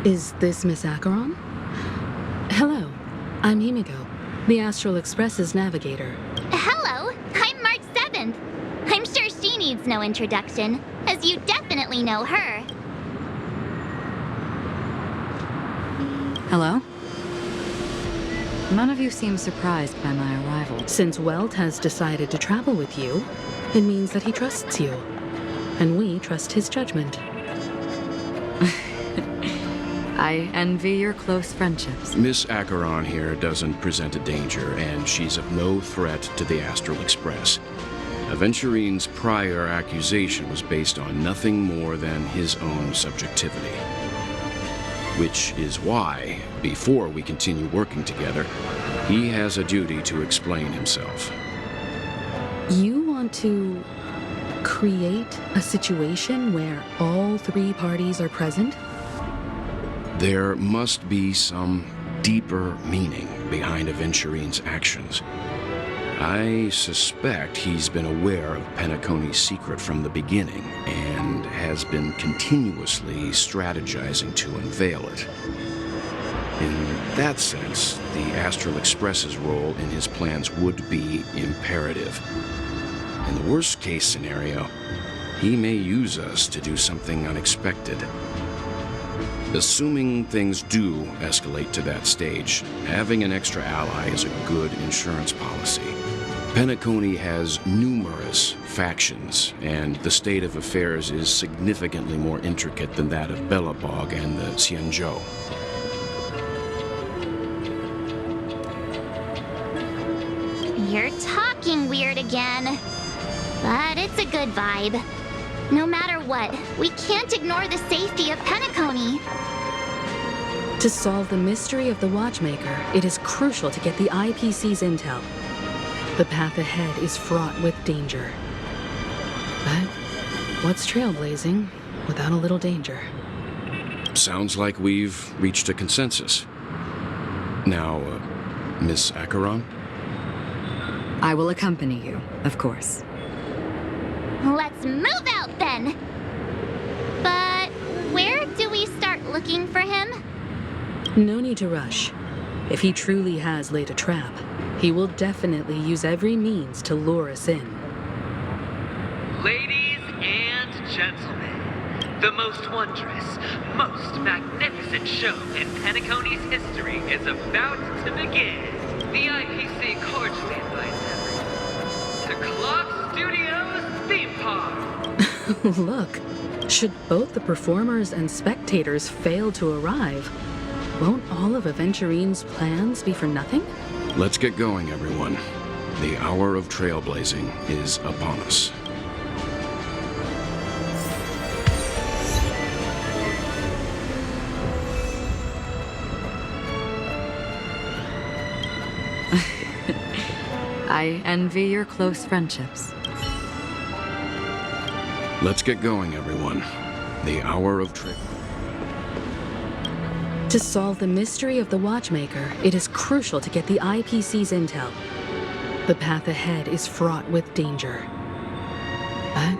Is this Miss Acheron? Hello, I'm Himiko, the Astral Express's navigator. Hello, I'm March 7th. I'm sure she needs no introduction, as you definitely know her. Hello? None of you seem surprised by my arrival. Since Welt has decided to travel with you, it means that he trusts you, and we trust his judgment. I envy your close friendships. Miss Acheron here doesn't present a danger, and she's of no threat to the Astral Express. Aventurine's prior accusation was based on nothing more than his own subjectivity. Which is why, before we continue working together, he has a duty to explain himself. You want to create a situation where all three parties are present? There must be some deeper meaning behind Aventurine's actions. I suspect he's been aware of Penacony's secret from the beginning and has been continuously strategizing to unveil it. In that sense, the Astral Express's role in his plans would be imperative. In the worst-case scenario, he may use us to do something unexpected. Assuming things do escalate to that stage, having an extra ally is a good insurance policy. Penacony has numerous factions, and the state of affairs is significantly more intricate than that of Belobog and the Xianzhou. You're talking weird again. But it's a good vibe. No matter what, we can't ignore the safety of Penacony. To solve the mystery of the Watchmaker, it is crucial to get the IPC's intel. The path ahead is fraught with danger. But what's trailblazing without a little danger? Sounds like we've reached a consensus. Now, Miss Acheron? I will accompany you, of course. Let's move out then! But where do we start looking for him? No need to rush. If he truly has laid a trap, he will definitely use every means to lure us in. Ladies and gentlemen, the most wondrous, most magnificent show in Penacony's history is about to begin. The IPC cordially invites everyone to Clock Studios Theme Park. Look, should both the performers and spectators fail to arrive, won't all of Aventurine's plans be for nothing? Let's get going, everyone. The hour of trailblazing is upon us. I envy your close friendships. Let's get going, everyone. The hour of To solve the mystery of the Watchmaker, it is crucial to get the IPC's intel. The path ahead is fraught with danger. But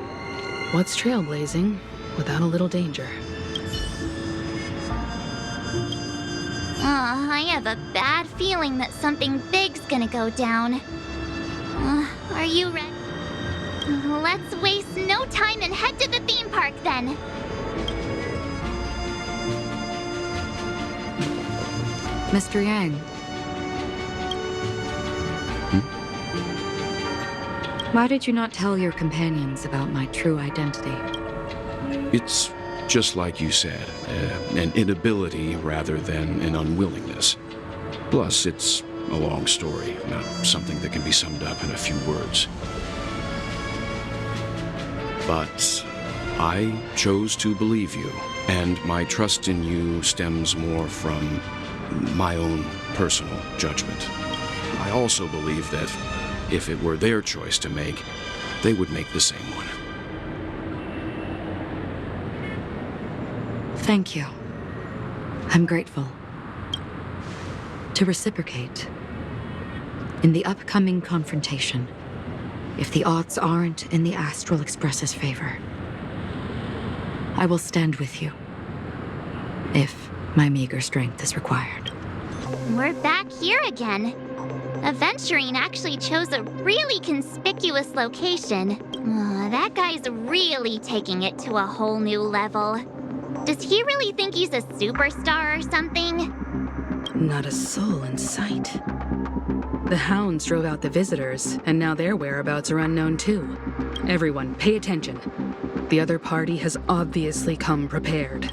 what's trailblazing without a little danger? I have a bad feeling that something big's gonna go down. Are you ready? Let's waste no time and head to the theme park then. Mr. Yang. Why did you not tell your companions about my true identity? It's just like you said, an inability rather than an unwillingness. Plus, it's a long story, not something that can be summed up in a few words. But I chose to believe you, and my trust in you stems more from my own personal judgment. I also believe that if it were their choice to make, they would make the same one. Thank you. I'm grateful. To reciprocate, in the upcoming confrontation, if the odds aren't in the Astral Express's favor, I will stand with you. If My meager strength is required. We're back here again. Aventurine actually chose a really conspicuous location. That guy's really taking it to a whole new level. Does he really think he's a superstar or something? Not a soul in sight. The hounds drove out the visitors, and now their whereabouts are unknown too. Everyone, pay attention. The other party has obviously come prepared.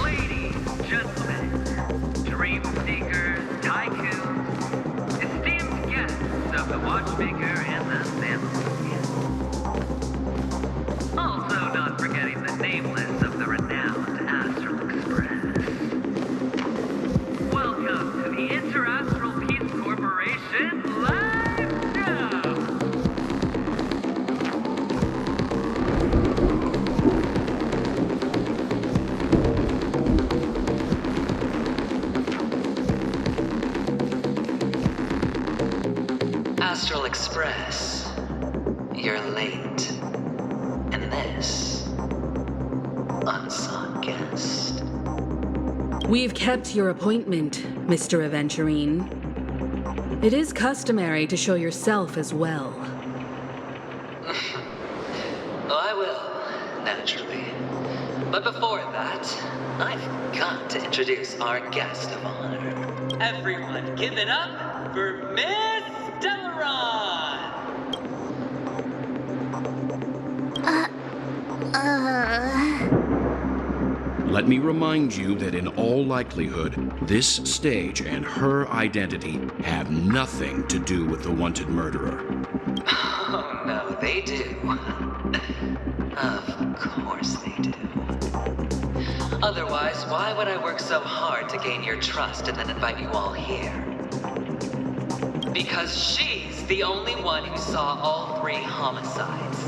Ladies, gentlemen, dream seekers, tycoons, esteemed guests of the Watchmaker and the Family. Also not forgetting the nameless of the renowned Astral Express. Welcome to the Interastral Peace Corporation live show! Astral Express, you're late. And this, unsought guest. We've kept your appointment, Mr. Aventurine. It is customary to show yourself as well. Oh, I will, naturally. But before that, I've got to introduce our guest of honor. Everyone, give it up for Miss Delaron! Let me remind you that in all likelihood, this stage and her identity have nothing to do with the wanted murderer. Oh, no, they do. Of course they do. Otherwise, why would I work so hard to gain your trust and then invite you all here? Because she's the only one who saw all 3 homicides.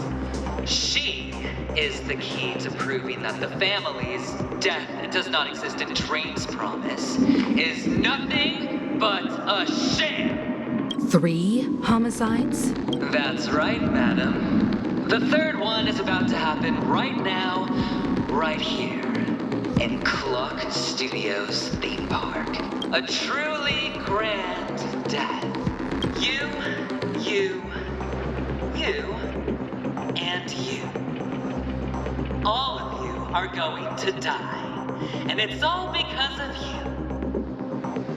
She is the key to proving that the family's death does not exist in Dream's promise is nothing but a sham. 3 homicides? That's right, madam. The 3rd one is about to happen right now, right here, in Clock Studios theme park. A truly grand death. You, and you. All of you are going to die. And it's all because of you,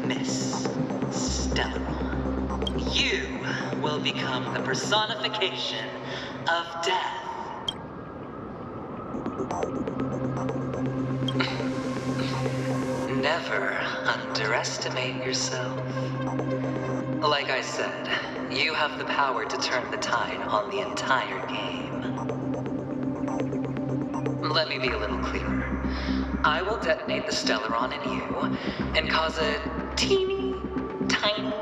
Miss Stellaron. You will become the personification of death. Never underestimate yourself. Like I said, you have the power to turn the tide on the entire game. Let me be a little clearer. I will detonate the Stellaron in you and cause a teeny, tiny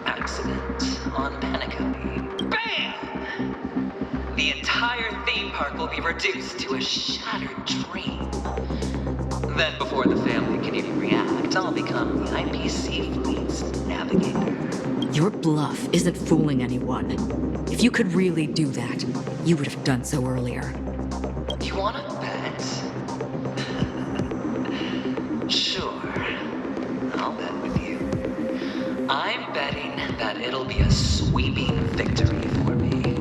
accident on Penacony. BAM! The entire theme park will be reduced to a shattered dream. Then before the family can even react, I'll become the IPC fleet's navigator. Your bluff isn't fooling anyone. If you could really do that, you would have done so earlier. You wanna bet? Sure. I'll bet with you. I'm betting that it'll be a sweeping victory for me.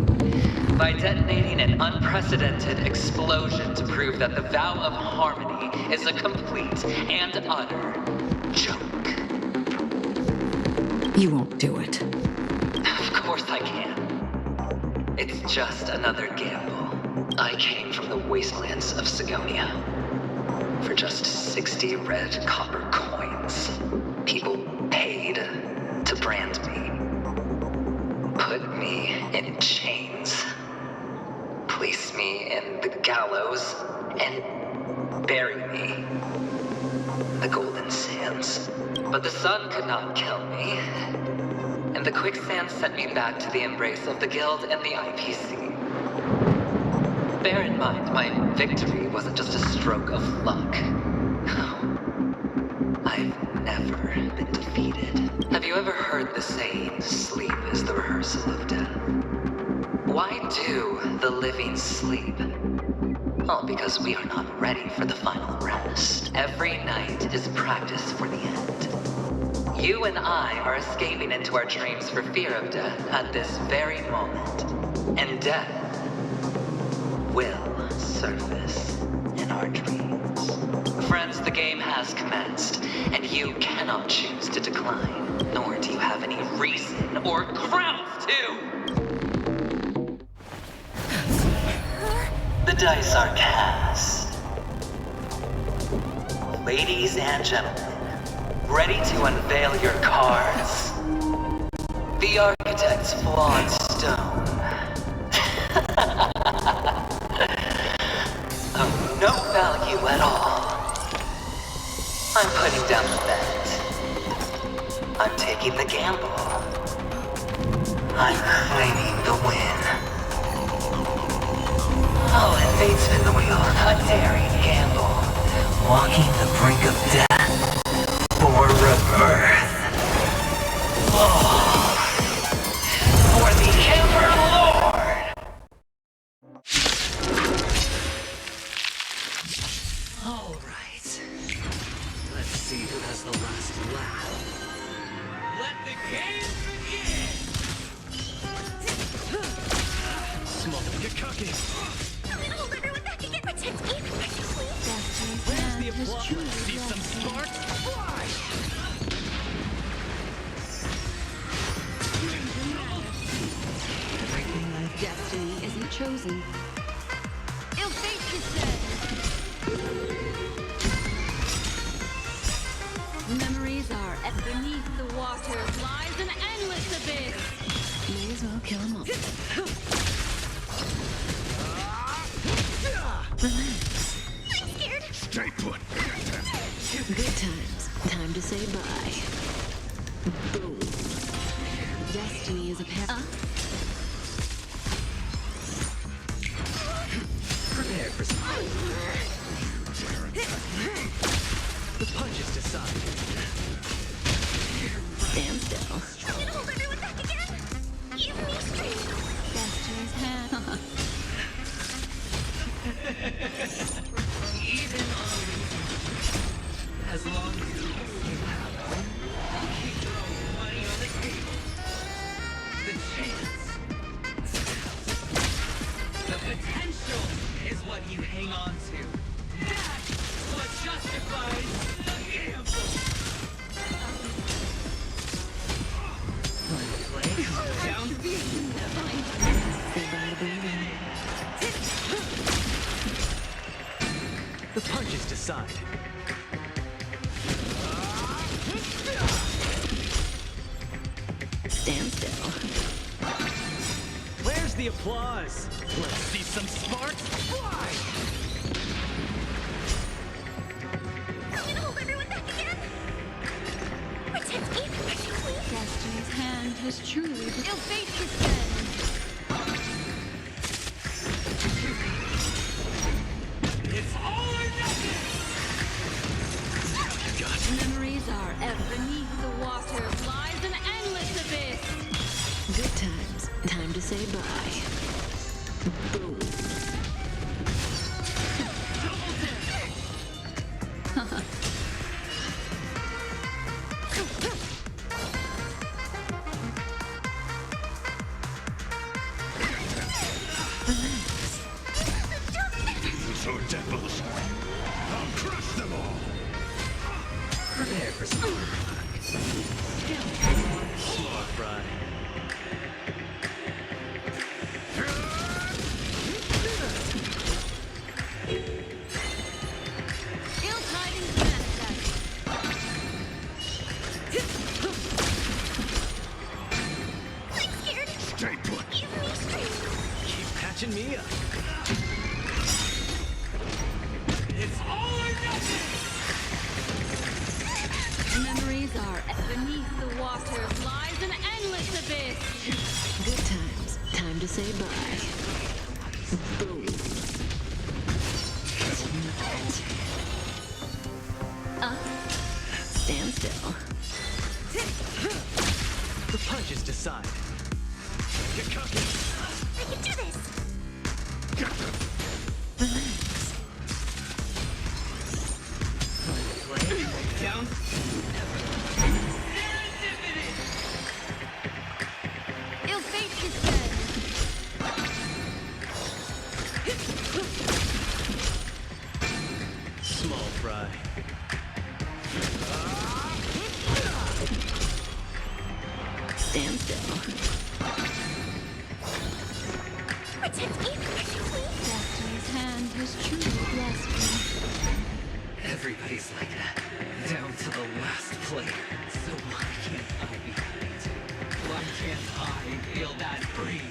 By detonating an unprecedented explosion to prove that the vow of harmony is a complete and utter joke. You won't do it. Of course I can. It's just another gamble. I came from the wastelands of Sigonia. For just 60 red copper coins, people paid to brand me. Put me in chains. Place me in the gallows and bury me in the golden sands. But the sun could not kill me, and the quicksand sent me back to the embrace of the guild and the IPC. Bear in mind, my victory wasn't just a stroke of luck. I've never been defeated. Have you ever heard the saying, sleep is the rehearsal of death? Why do the living sleep? All because we are not ready for the final rest. Every night is practice for the end. You and I are escaping into our dreams for fear of death at this very moment. And death will surface in our dreams. Friends, the game has commenced, and you cannot choose to decline, nor do you have any reason or grounds to. The dice are cast. Ladies and gentlemen, ready to unveil your cards? The Architect's flawed stone. Of no value at all. I'm putting down the bet. I'm taking the gamble. I'm claiming the win. I'll invade spin the wheel, a daring gamble. Walking the brink of death for rebirth. Oh, for the Emperor Lord! All right. Let's see who has the last laugh. Let the game begin! Smoke your cookies! I'm gonna hold everyone back again. Protect me. Where's the applause? See some sparks fly! Destiny isn't chosen. Ill fate is dead. Memories are beneath the waters lies an endless abyss. May as well kill 'em all. Relax. I'm scared. Stay put. Good times. Time to say bye. Boom. Destiny is a path. Prepare for some. The punches decide. Stand still. I'm gonna hold everyone back again. Give me strength. Destiny's hand. Even on as long as you have one, keep throwing money on the table. The chance. The potential is what you hang on to. That's what justifies the gamble. When play comes down to the The punches decide. Stand still. Where's the applause? Let's see some sparks fly! I'm gonna hold everyone back again. Protect me. Protect me. Destiny's hand has truly been. Ill fate is dead. It's all or nothing! Memories are beneath the water lies an endless abyss. Good times. Time to say bye. Boom. So devils. I'll crush them all. Prepare for some slow fry. Ill tidings manifest. I'm scared. Stay put. Give me strength. Keep patching me up. It's all or nothing! Memories are beneath the water lies an endless abyss. Good times. Time to say bye. Boom. Stand still. The punches decide. Get cocky. I can do this. Relax. rounds. Serendipity! Ill fate is dead. Small fry. Stand still. Destiny's hand has truly blessed me. Everybody's like that, down to the last player. So why can't I be great? Why can't I feel that free?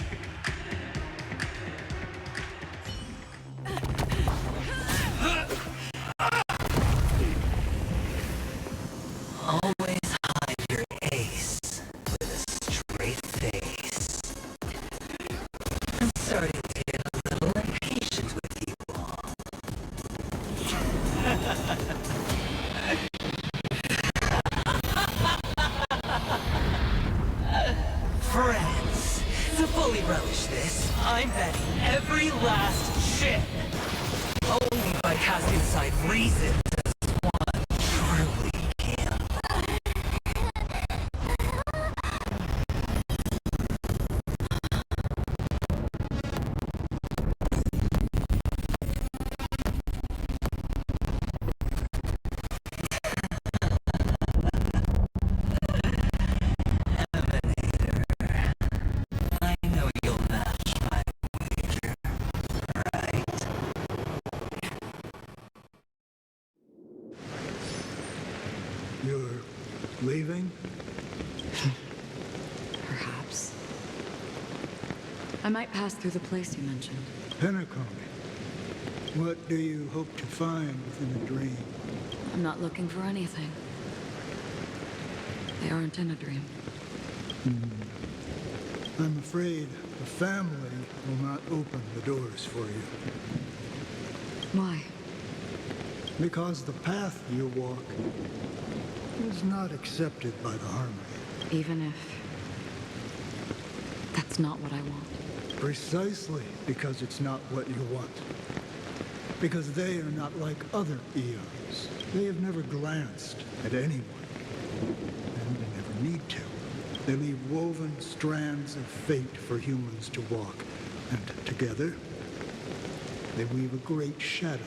Always hide your ace with a straight face. I'm starting to get a little impatient with you all. Friends, to fully relish this, I'm betting every last chip. Only by casting aside reason does one truly gamble. I know you'll match my wager, right? You're leaving? Perhaps. I might pass through the place you mentioned. Penacony. What do you hope to find within a dream? I'm not looking for anything. They aren't in a dream. I'm afraid the family will not open the doors for you. Why? Because the path you walk is not accepted by the Harmony. Even if that's not what I want. Precisely because it's not what you want. Because they are not like other eons. They have never glanced at anyone. And they never need to. They leave woven strands of fate for humans to walk. And together, they weave a great shadow.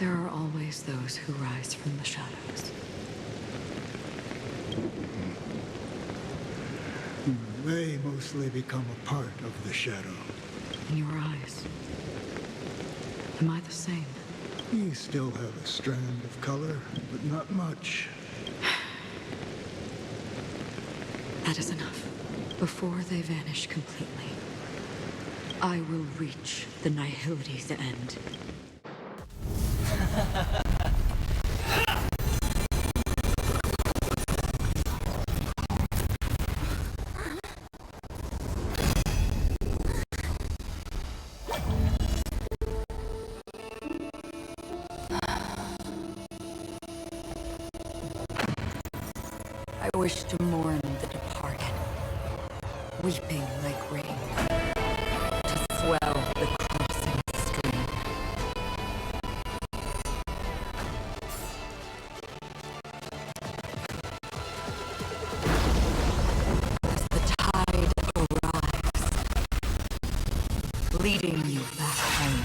There are always those who rise from the shadows. They mostly become a part of the shadow. In your eyes, am I the same? You still have a strand of color, but not much. That is enough. Before they vanish completely, I will reach the nihility's end. I wish to mourn the departed, weeping like rain, to swell the crossing stream. As the tide arrives, leading you back home.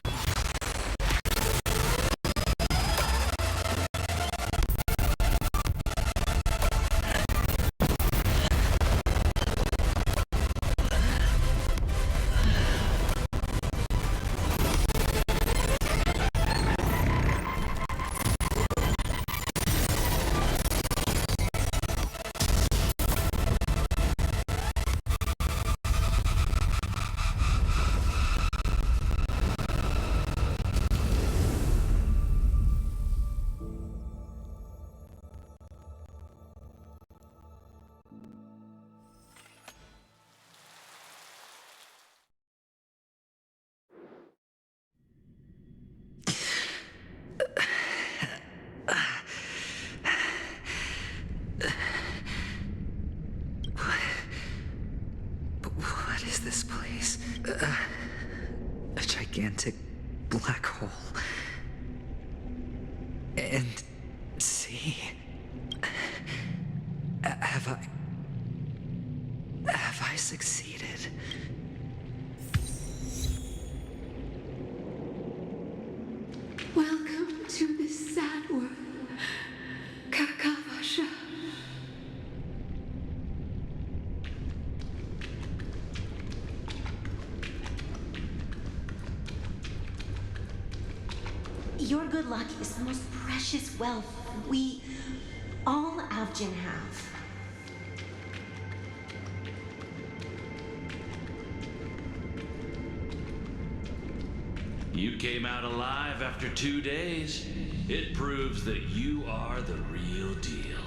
What is this place? A gigantic black hole. And me? Have I succeeded? Welcome to this sad world, Kakavasha. Your good luck is the most precious wealth we, all Avgin, have. You came out alive after 2 days. It proves that you are the real deal.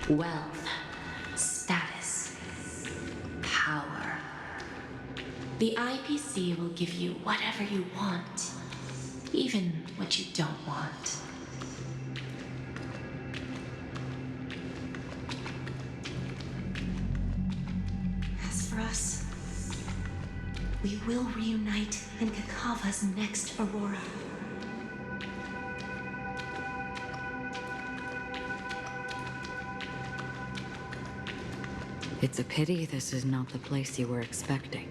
Wealth, status, power. The IPC will give you whatever you want, even what you don't want. As for us, we will reunite in Kakava's next aurora. It's a pity this is not the place you were expecting.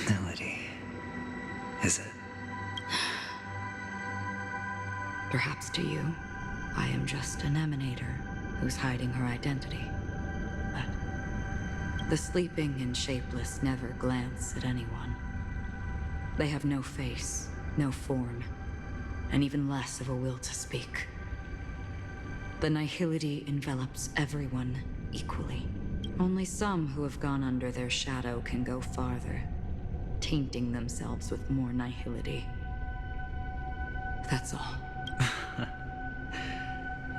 Melody. Is it? Perhaps to you, I am just an emanator who's hiding her identity. But the sleeping and shapeless never glance at anyone. They have no face, no form, and even less of a will to speak. The nihility envelops everyone equally. Only some who have gone under their shadow can go farther, tainting themselves with more nihility. That's all.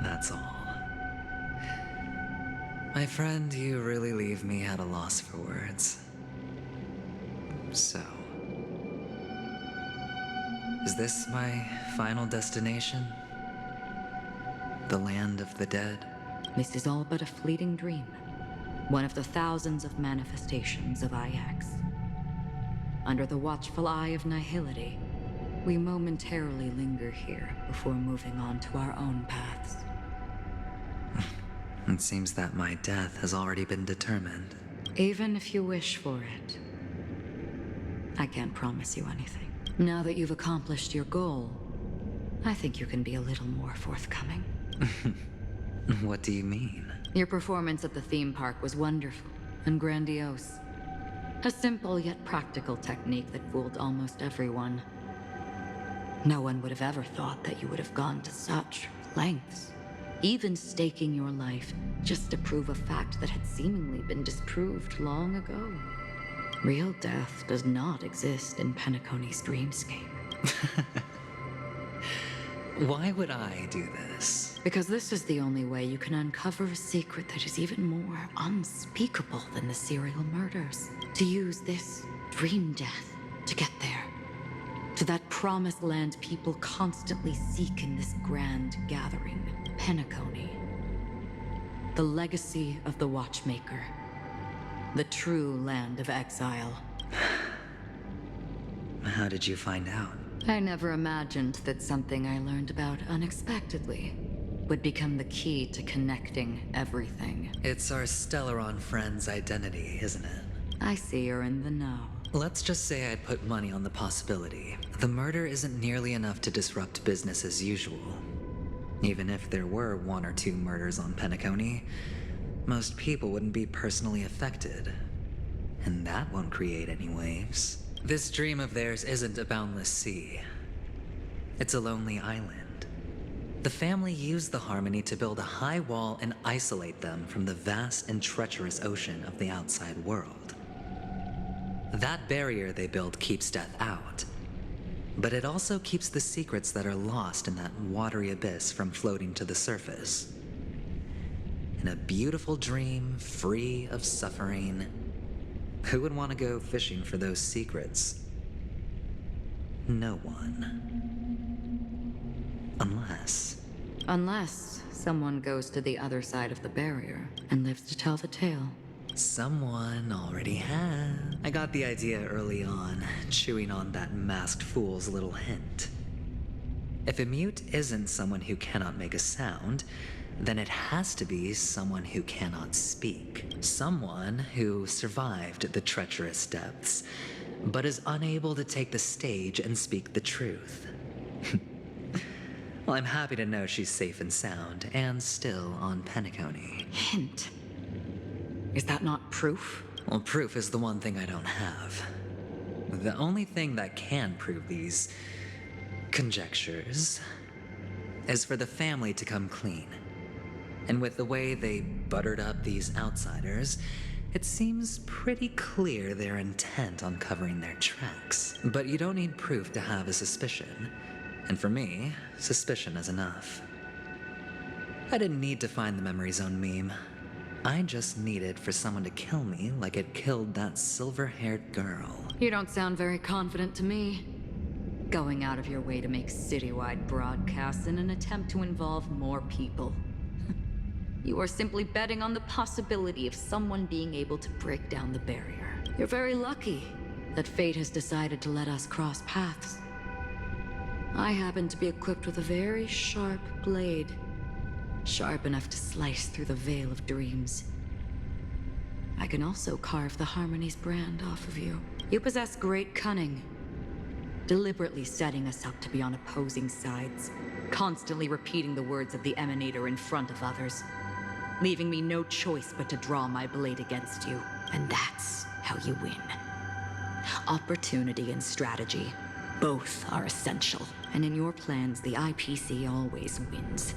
That's all. My friend, you really leave me at a loss for words. So, is this my final destination? The land of the dead? This is all but a fleeting dream. One of the thousands of manifestations of IX. Under the watchful eye of nihility, we momentarily linger here before moving on to our own paths. It seems that my death has already been determined. Even if you wish for it, I can't promise you anything. Now that you've accomplished your goal, I think you can be a little more forthcoming. What do you mean? Your performance at the theme park was wonderful and grandiose. A simple yet practical technique that fooled almost everyone. No one would have ever thought that you would have gone to such lengths, even staking your life just to prove a fact that had seemingly been disproved long ago. Real death does not exist in Penacony's dreamscape. Why would I do this? Because this is the only way you can uncover a secret that is even more unspeakable than the serial murders. To use this dream death to get there. To that promised land people constantly seek in this grand gathering, Penacony. The legacy of the Watchmaker. The true land of exile. How did you find out? I never imagined that something I learned about unexpectedly would become the key to connecting everything. It's our Stellaron friend's identity, isn't it? I see you're in the know. Let's just say I'd put money on the possibility. The murder isn't nearly enough to disrupt business as usual. Even if there were 1 or 2 murders on Penacony, most people wouldn't be personally affected. And that won't create any waves. This dream of theirs isn't a boundless sea. It's a lonely island. The family used the Harmony to build a high wall and isolate them from the vast and treacherous ocean of the outside world. That barrier they built keeps death out, but it also keeps the secrets that are lost in that watery abyss from floating to the surface. In a beautiful dream, free of suffering, who would want to go fishing for those secrets? No one. Unless someone goes to the other side of the barrier and lives to tell the tale. Someone already had. I got the idea early on, chewing on that masked fool's little hint. If a mute isn't someone who cannot make a sound, then it has to be someone who cannot speak. Someone who survived the treacherous depths, but is unable to take the stage and speak the truth. Well, I'm happy to know she's safe and sound, and still on Penacony. Hint. Is that not proof? Well, proof is the one thing I don't have. The only thing that can prove these conjectures is for the family to come clean. And with the way they buttered up these outsiders, it seems pretty clear they're intent on covering their tracks. But you don't need proof to have a suspicion. And for me, suspicion is enough. I didn't need to find the Memory Zone meme. I just needed for someone to kill me like it killed that silver-haired girl. You don't sound very confident to me. Going out of your way to make citywide broadcasts in an attempt to involve more people. You are simply betting on the possibility of someone being able to break down the barrier. You're very lucky that fate has decided to let us cross paths. I happen to be equipped with a very sharp blade. Sharp enough to slice through the veil of dreams. I can also carve the Harmony's brand off of you. You possess great cunning, deliberately setting us up to be on opposing sides, constantly repeating the words of the Emanator in front of others, leaving me no choice but to draw my blade against you. And that's how you win. Opportunity and strategy, both are essential. And in your plans, the IPC always wins.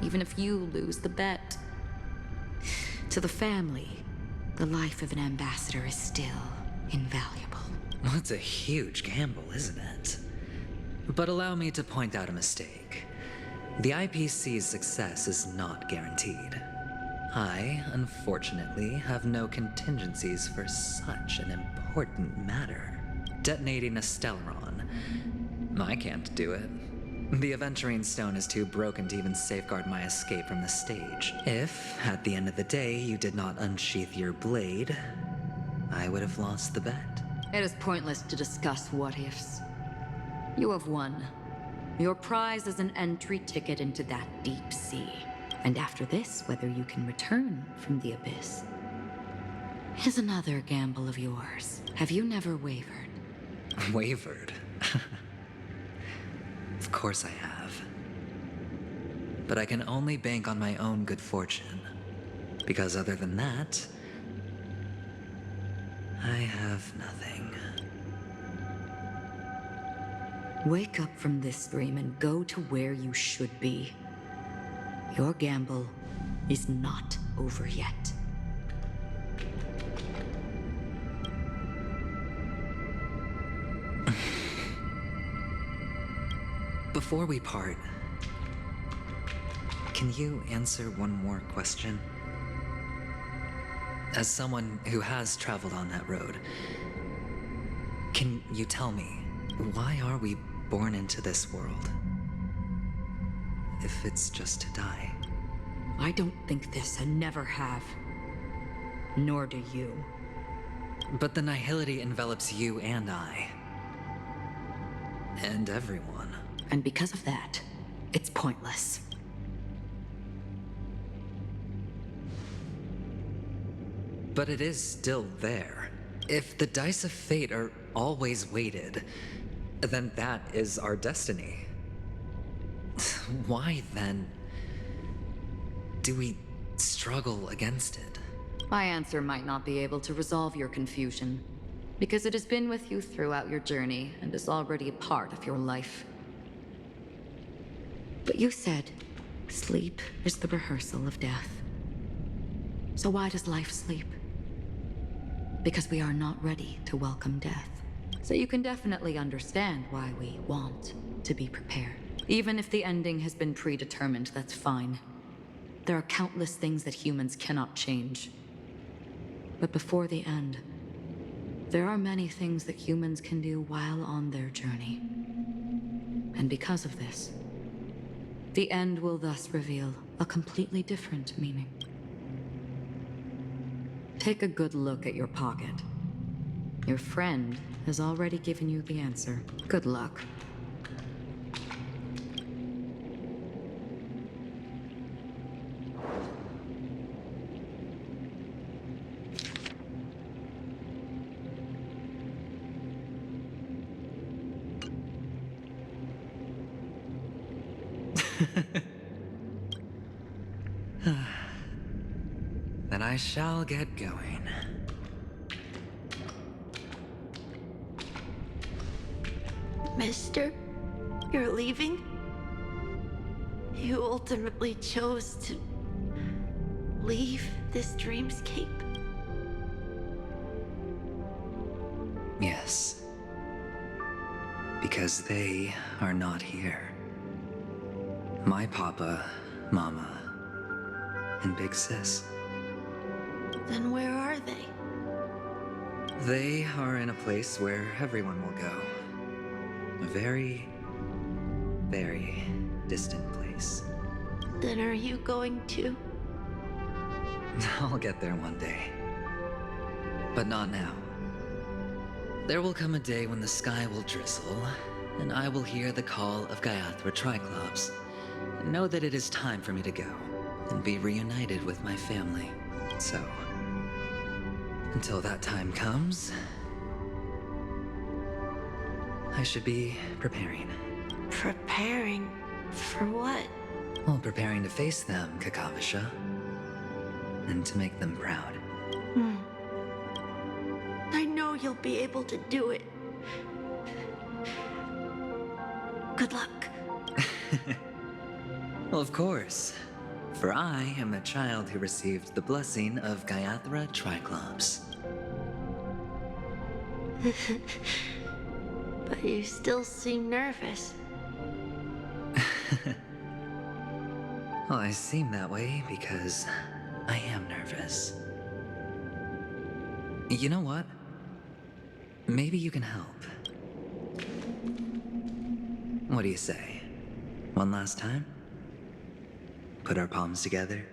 Even if you lose the bet. To the family, the life of an ambassador is still invaluable. Well, it's a huge gamble, isn't it? But allow me to point out a mistake. The IPC's success is not guaranteed. I, unfortunately, have no contingencies for such an important matter. Detonating a Stellaron. I can't do it. The Aventurine Stone is too broken to even safeguard my escape from the stage. If, at the end of the day, you did not unsheath your blade, I would have lost the bet. It is pointless to discuss what-ifs. You have won. Your prize is an entry ticket into that deep sea. And after this, whether you can return from the abyss is another gamble of yours. Have you never wavered? Wavered? Of course I have. But I can only bank on my own good fortune. Because other than that, I have nothing. Wake up from this dream and go to where you should be. Your gamble is not over yet. Before we part, can you answer one more question? As someone who has traveled on that road, can you tell me, why are we born into this world? If it's just to die. I don't think this and never have. Nor do you. But the nihility envelops you and I. And everyone. And because of that, it's pointless. But it is still there. If the dice of fate are always weighted, then that is our destiny. Why, then, do we struggle against it? My answer might not be able to resolve your confusion, because it has been with you throughout your journey and is already a part of your life. But you said, sleep is the rehearsal of death. So why does life sleep? Because we are not ready to welcome death. So you can definitely understand why we want to be prepared. Even if the ending has been predetermined, that's fine. There are countless things that humans cannot change. But before the end, there are many things that humans can do while on their journey. And because of this, the end will thus reveal a completely different meaning. Take a good look at your pocket. Your friend has already given you the answer. Good luck. Then I shall get going. Mister, you're leaving? You ultimately chose to leave this dreamscape? Yes. Because they are not here. My papa, mama, and big sis. Then where are they? They are in a place where everyone will go. A very, very distant place. Then are you going to? I'll get there one day. But not now. There will come a day when the sky will drizzle, and I will hear the call of Gaiathra Triclops, and know that it is time for me to go, and be reunited with my family. So, until that time comes, I should be preparing. Preparing for what? Well, preparing to face them, Kakavasha. And to make them proud. I know you'll be able to do it. Good luck. Well, of course. For I am the child who received the blessing of Gaiathra Triclops. But you still seem nervous. Well, I seem that way because I am nervous. You know what? Maybe you can help. What do you say? One last time? Put our palms together?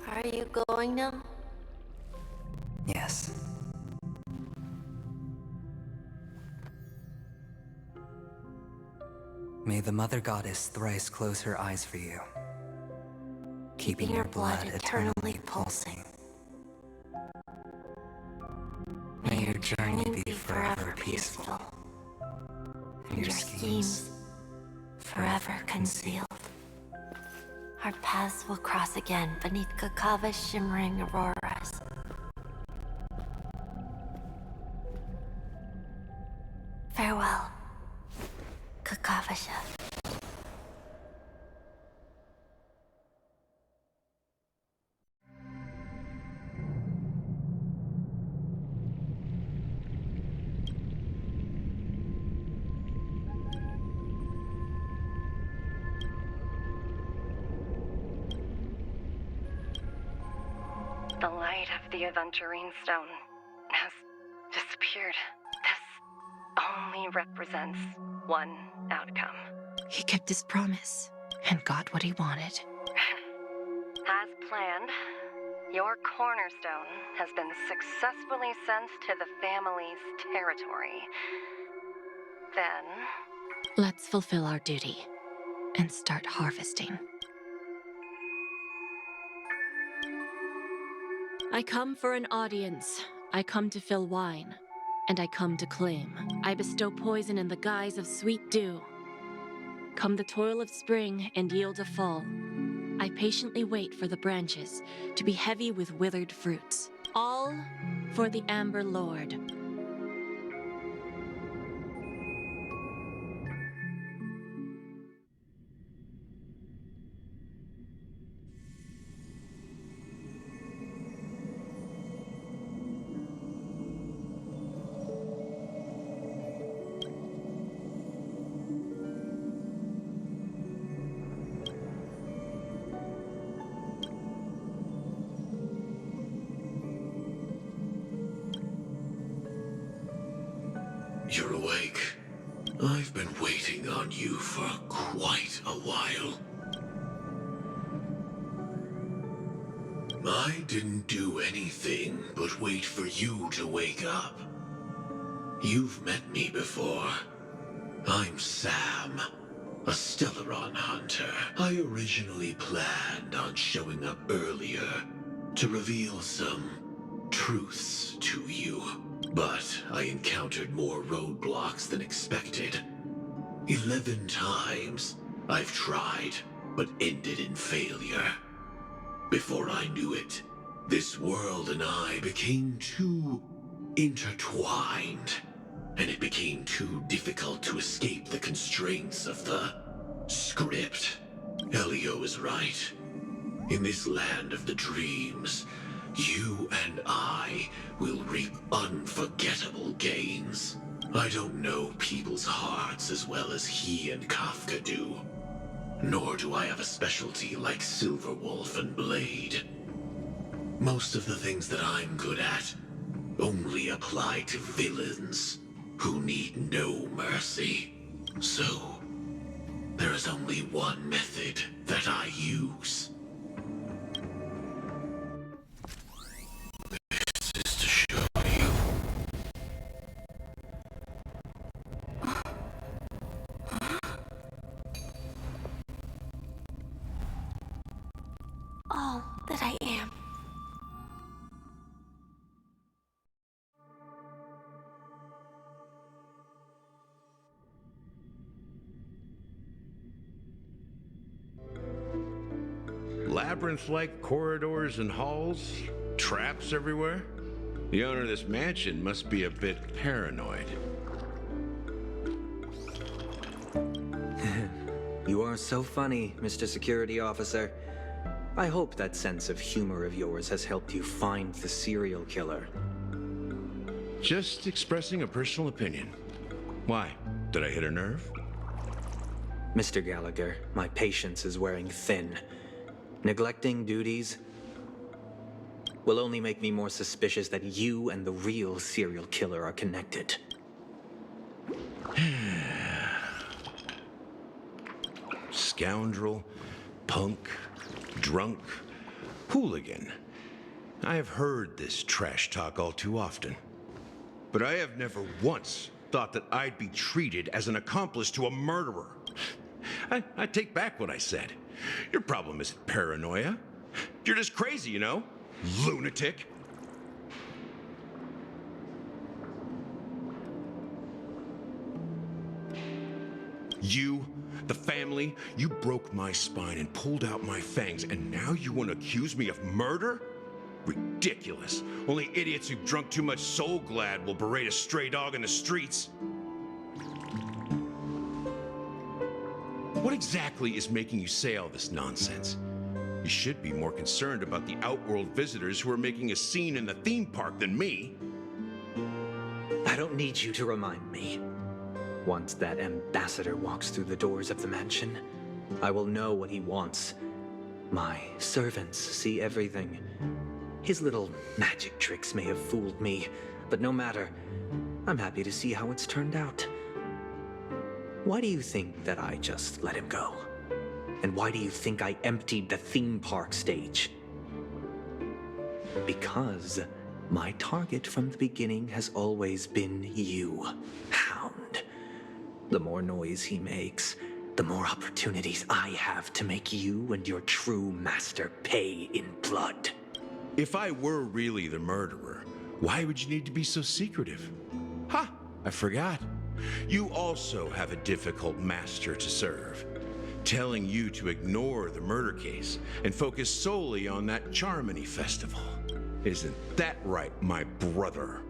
Are you going now? Yes. May the Mother Goddess thrice close her eyes for you, keeping your blood eternally pulsing. May your journey be forever peaceful, and your schemes forever concealed. Our paths will cross again beneath Kakava's shimmering auroras. Farewell, Kakavasha. The light of the Aventurine Stone has disappeared. This only represents one outcome. He kept his promise and got what he wanted. As planned, your cornerstone has been successfully sent to the family's territory. Then, Let's fulfill our duty and start harvesting. I come for an audience. I come to fill wine. And I come to claim. I bestow poison in the guise of sweet dew. Come the toil of spring and yield a fall. I patiently wait for the branches to be heavy with withered fruits. All for the Amber Lord. on you for quite a while. I didn't do anything but wait for you to wake up. You've met me before. I'm Sam, a Stellaron hunter. I originally planned on showing up earlier to reveal some truths to you. But I encountered more roadblocks than expected. 11 times I've tried, but ended in failure. Before I knew it, this world and I became too intertwined, and it became too difficult to escape the constraints of the script. Elio is right. In this land of the dreams, you and I will reap unforgettable gains. I don't know people's hearts as well as he and Kafka do. Nor do I have a specialty like Silverwolf and Blade. Most of the things that I'm good at only apply to villains who need no mercy. So, there is only one method that I use. This is to show you. All that I am. Labyrinth-like corridors and halls, traps everywhere. The owner of this mansion must be a bit paranoid. You are so funny, Mr. Security Officer. I hope that sense of humor of yours has helped you find the serial killer. Just expressing a personal opinion. Why? Did I hit a nerve? Mr. Gallagher, my patience is wearing thin. Neglecting duties will only make me more suspicious that you and the real serial killer are connected. Scoundrel, punk, drunk, hooligan. I have heard this trash talk all too often. But I have never once thought that I'd be treated as an accomplice to a murderer. I take back what I said. Your problem isn't paranoia. You're just crazy, you know? Lunatic. You, the family, you broke my spine and pulled out my fangs, and now you want to accuse me of murder? Ridiculous. Only idiots who've drunk too much Soul Glad will berate a stray dog in the streets. What exactly is making you say all this nonsense? You should be more concerned about the Outworld visitors who are making a scene in the theme park than me. I don't need you to remind me. Once that ambassador walks through the doors of the mansion, I will know what he wants. My servants see everything. His little magic tricks may have fooled me, but no matter. I'm happy to see how it's turned out. Why do you think that I just let him go? And why do you think I emptied the theme park stage? Because my target from the beginning has always been you, Hound. The more noise he makes, the more opportunities I have to make you and your true master pay in blood. If I were really the murderer, why would you need to be so secretive? Ha! I forgot. You also have a difficult master to serve, telling you to ignore the murder case and focus solely on that Charmony festival. Isn't that right, my brother?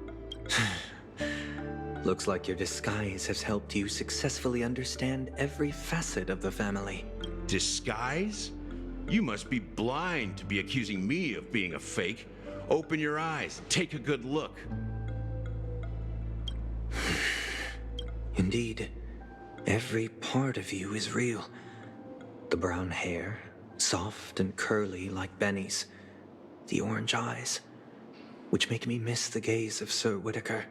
Looks like your disguise has helped you successfully understand every facet of the family. Disguise? You must be blind to be accusing me of being a fake. Open your eyes, take a good look. Indeed, every part of you is real. The brown hair, soft and curly like Benny's. The orange eyes, which make me miss the gaze of Sir Whitaker.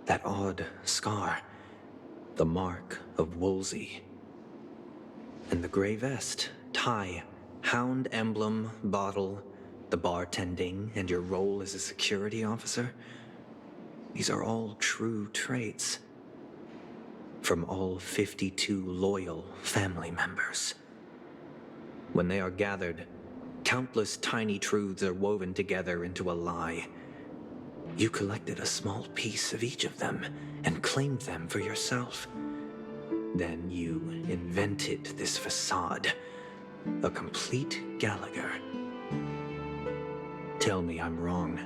That odd scar. The mark of Woolsey. And the gray vest, tie, hound emblem, bottle, the bartending, and your role as a security officer. These are all true traits. From all 52 loyal family members. When they are gathered, countless tiny truths are woven together into a lie. You collected a small piece of each of them and claimed them for yourself. Then you invented this facade, a complete Gallagher. Tell me I'm wrong.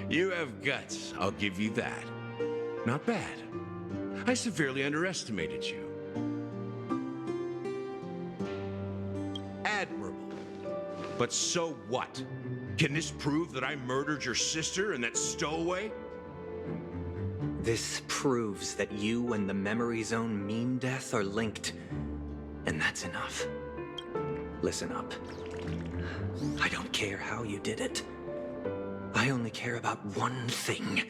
You have guts, I'll give you that. Not bad. I severely underestimated you. Admirable. But so what? Can this prove that I murdered your sister and that stowaway? This proves that you and the Memory Zone Meme Death are linked. And that's enough. Listen up. I don't care how you did it. I only care about one thing.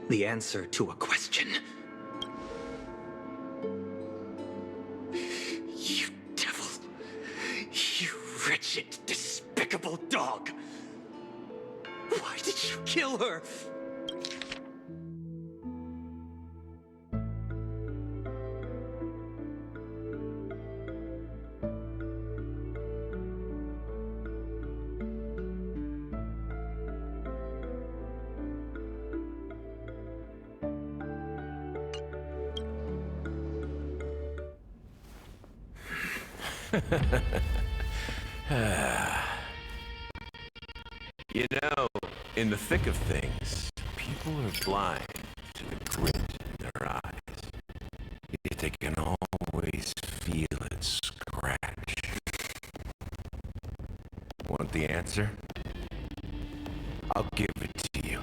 The answer to a question. You devil. You wretched, despicable dog. Why did you kill her? You know, in the thick of things, people are blind to the grit in their eyes. Yet they can always feel it scratch. Want the answer? I'll give it to you.